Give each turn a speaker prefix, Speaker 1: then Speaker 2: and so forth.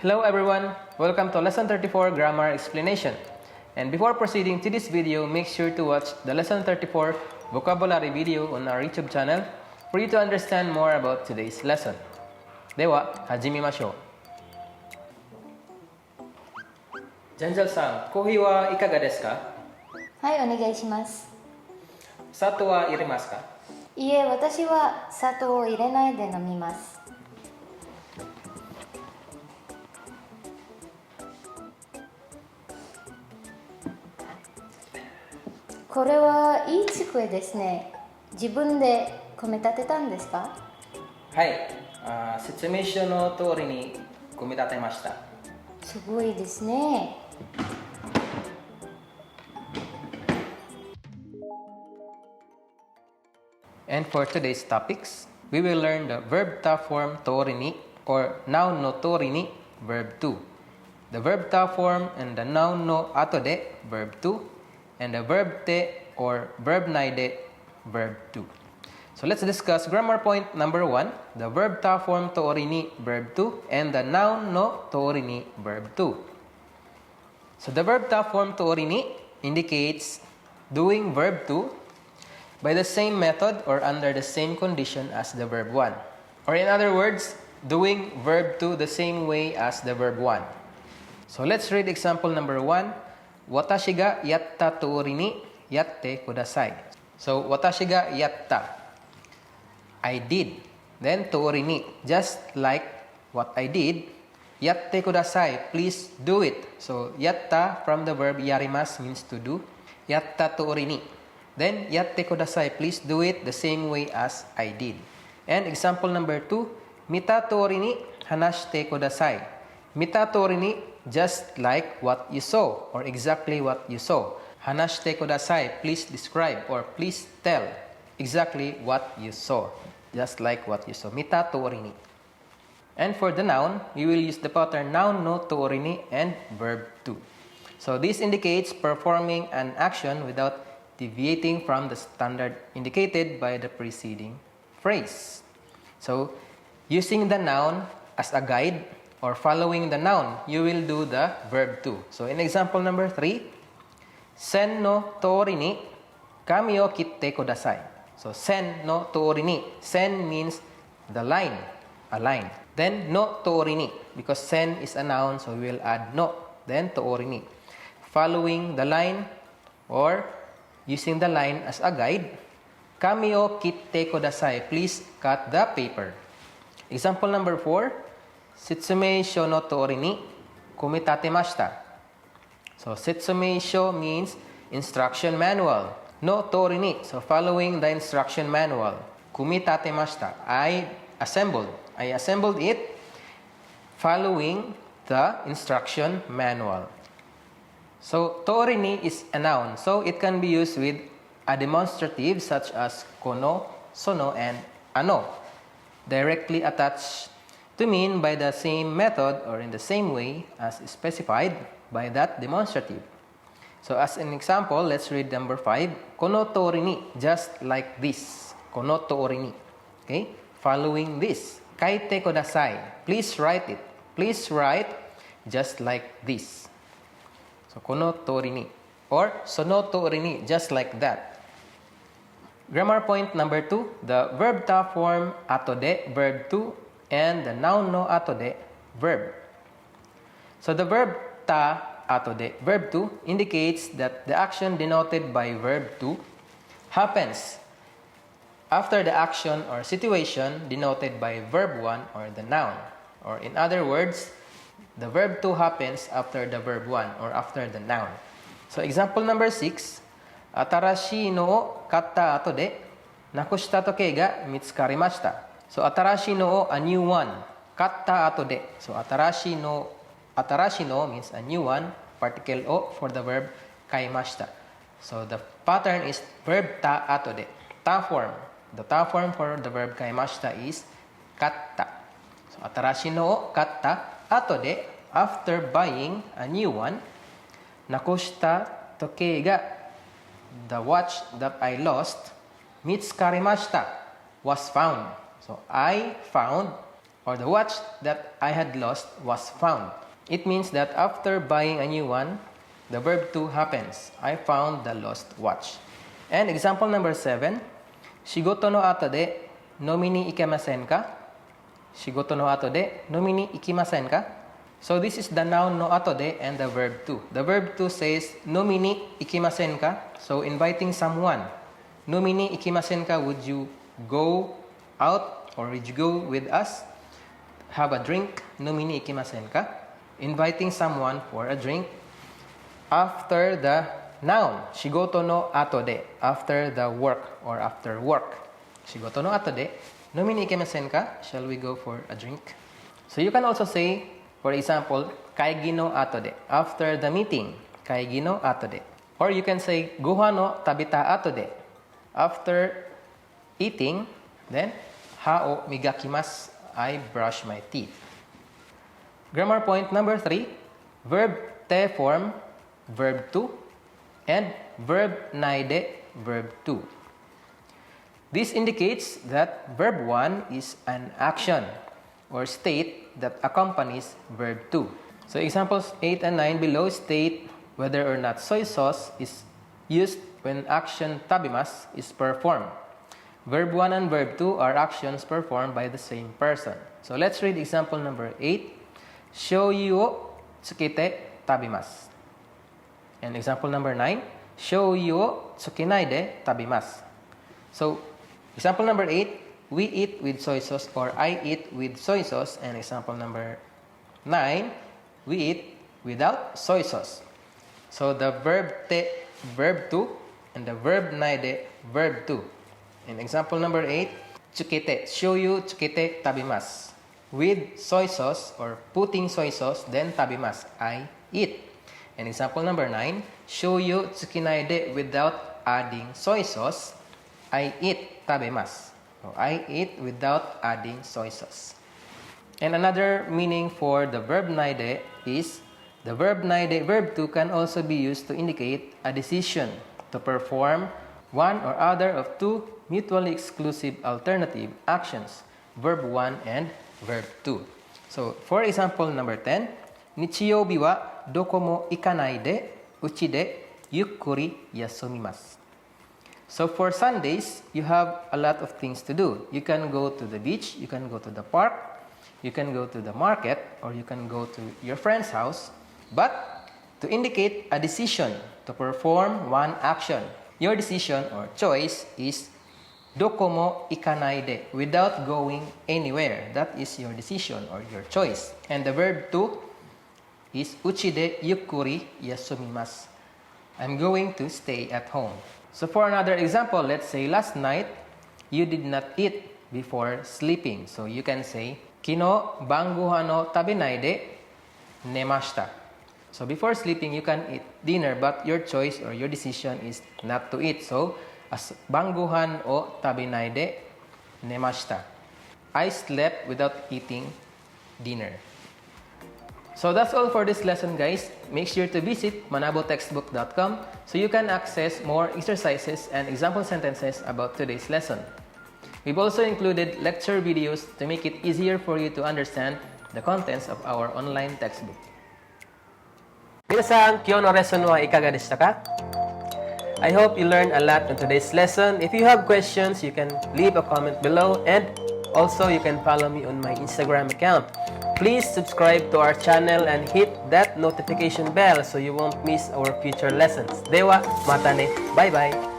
Speaker 1: Hello everyone! Welcome to Lesson 34 Grammar Explanation. And before proceeding to this video, make sure to watch the Lesson 34 vocabulary video on our YouTube channel for you to understand more about today's lesson. では、始めましょう。ジャンジャルさん、コーヒーはいかがですか？
Speaker 2: はい、お願いします。
Speaker 1: 砂糖は入れますか？
Speaker 2: いえ、私は砂糖を入れないで飲みます。これはいい机ですね。自分で組み立てたんですか？
Speaker 1: はい、説明書の通りに組み立てました。
Speaker 2: すごいですね。
Speaker 1: And for today's topics, we will learn the verb ta form tori ni or noun no tori ni verb 2. The verb ta form and the noun no ato de verb 2 and the verb te or verb nai de verb 2. So let's discuss grammar point number 1, the verb ta form tori ni verb 2 and the noun no tori ni verb 2. So the verb ta form tori ni indicates doing verb 2 by the same method or under the same condition as the verb 1. Or in other words, doing verb 2 the same way as the verb 1. So let's read example number 1. Watashi ga yatta tori ni yatte kudasai. So watashi ga yatta, I did. Then tori ni, just like what I did. Yatte kudasai, please do it. So yatta from the verb yarimasu means to do. Yatta tori ni. Then, yatte kudasai, please do it the same way as I did. And example number 2, mita tori ni hanashite kudasai. Mita tori ni, just like what you saw, or exactly what you saw. Hanashite kudasai, please describe, or please tell exactly what you saw, just like what you saw. Mita tori ni. And for the noun, we will use the pattern noun no tori ni and verb 2. So this indicates performing an action without deviating from the standard indicated by the preceding phrase. So, using the noun as a guide or following the noun, you will do the verb 2. So, in example number 3, sen no tori ni kami o kitte kudasai. So, sen no tori ni. Sen means the line, a line. Then, no tori ni. Because sen is a noun, so we will add no. Then, tori ni. Following the line or using the line as a guide, kami o kitte kudasai, please cut the paper. Example number 4, setsume sho no tori ni kumitate mashita. So, setsume sho means instruction manual. No tori ni, so following the instruction manual. Kumitate mashita, I assembled it following the instruction manual. So, tori ni is a noun, so it can be used with a demonstrative such as kono, sono, and ano, directly attached to mean by the same method or in the same way as specified by that demonstrative. So, as an example, let's read number 5. Kono tori ni, just like this. Kono tori ni. Okay? Following this. Kaite kudasai. Please write it. Please write just like this. So, kono tori ni. Or, sono tori ni, just like that. Grammar point number 2, the verb ta form ato de, verb 2, and the noun no ato de, verb. So, the verb ta ato de, verb 2, indicates that the action denoted by verb 2 happens after the action or situation denoted by verb 1 or the noun. Or in other words, the verb 2 happens after the verb 1 or after the noun. So, example number 6, atarashi no o katta ato de nakushita toke ga mitsukarimashita. So, atarashi no o, a new one. Katta ato de. So, atarashi no means a new one. Particle o for the verb kaimashita. So, the pattern is verb ta ato de. Ta form. The ta form for the verb kaimashita is katta. So, atarashi no o katta ato de, after buying a new one, nakushita toke ga, the watch that I lost, mitsukarimashita, was found. So, I found or the watch that I had lost was found. It means that after buying a new one, the verb to happens. I found the lost watch. And example number 7, Shigoto no ato de nomi ni ikemasen ka? Shigoto no ato de nomi ni ikimasen ka? So this is the noun no ato de and the verb to. The verb to says nomi ni ikimasen ka? So inviting someone. Nomi ni ikimasen ka, would you go out or would you go with us? Have a drink. Nomi ni ikimasen ka? Inviting someone for a drink. After the noun, shigoto no ato de, after the work or after work. Shigoto no ato de, nomi ni ikemasen ka? Shall we go for a drink? So you can also say, for example, kaigi no ato de, after the meeting. Kaigi no ato de. Or you can say, gohan no tabita ato de, after eating, then ha o migakimasu, I brush my teeth. Grammar point number 3, verb te form, verb to, and verb naide, verb to. This indicates that verb 1 is an action or state that accompanies verb 2. So examples 8 and 9 below state whether or not soy sauce is used when action tabimasu is performed. Verb 1 and verb 2 are actions performed by the same person. So let's read example number 8. Shoyu o tsukete tabimasu. And example number 9. Shoyu o tsukenai de tabimasu. So example number 8. We eat with soy sauce, or I eat with soy sauce. And example number 9. We eat without soy sauce. So the verb te, verb 2, and the verb naide, verb 2. In example number 8, tsukete, shoyu tsukete tabimasu. With soy sauce or putting soy sauce, then tabimasu, I eat. And example number 9, shoyu tsukinai de, without adding soy sauce, I eat tabimasu. So I eat without adding soy sauce. And another meaning for the verb naide is the verb naide, verb 2 can also be used to indicate a decision to perform one or other of two mutually exclusive alternative actions, verb 1 and verb 2. So, for example number 10, Nichiyoubi wa doko mo ikanai de uchi de yukkuri yasumimasu. So, for Sundays, you have a lot of things to do. You can go to the beach, you can go to the park, you can go to the market, or you can go to your friend's house. But to indicate a decision to perform one action, your decision or choice is doko mo ikanai de, without going anywhere. That is your decision or your choice. And the verb to is uchi de yukkuri yasumimasu. I'm going to stay at home. So for another example, let's say last night you did not eat before sleeping. So you can say kino banguhan no tabenai de nemashita. So before sleeping, you can eat dinner, but your choice or your decision is not to eat. So, as banguhan o tabinai de nemashita. I slept without eating dinner. So that's all for this lesson, guys. Make sure to visit manabutextbook.com so you can access more exercises and example sentences about today's lesson. We've also included lecture videos to make it easier for you to understand the contents of our online textbook. 皆さん、今日のレッスンはいかがでしたか? I hope you learned a lot in today's lesson. If you have questions, you can leave a comment below, and also you can follow me on my Instagram account. Please subscribe to our channel and hit that notification bell so you won't miss our future lessons. Dewa, mata ne. Bye-bye.